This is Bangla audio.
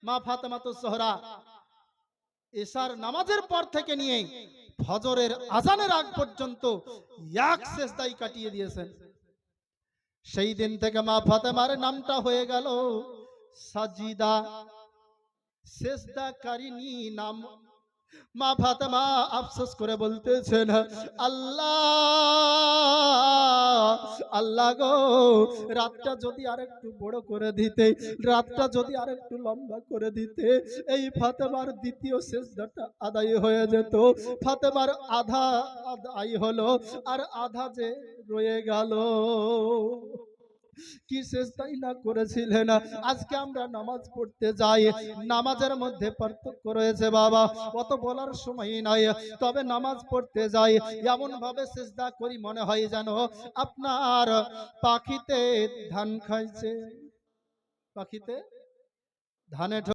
মা ফাতেমাতুজ জোহরা এশার নামাজের পর থেকে নিয়ে ফজরের আজানের আগ পর্যন্ত এক সেজদাই কাটিয়ে দিয়েছেন। সেই দিন থেকে মা ফাতেমার নামটা হয়ে গেল সাজিদা, সেজদাকারিনী নাম। মা ফাতেমা আফসোস করে বলতেছেন, আল্লাহ আল্লাহ গো, রাতটা যদি আরেকটু বড় করে দিতে, রাতটা যদি আরেকটু লম্বা করে দিতে, এই ফাতেমার দ্বিতীয় সেজদাটা আদায় হয়ে যেত। ফাতেমার আধা আদায় হলো, আর আধা যে রয়ে গেল। কি চেষ্টাই না করেছিলেন। আজকে আমরা নামাজ পড়তে যাই, নামাজের মধ্যে পার্থক্য রয়েছে বাবা, কত বলার সময় নাই। তবে নামাজ পড়তে যাই এমন ভাবে সিজদা করি মনে হয় যেন আপনার পাখিতে ধান খাইছে, পাখিতে ধানে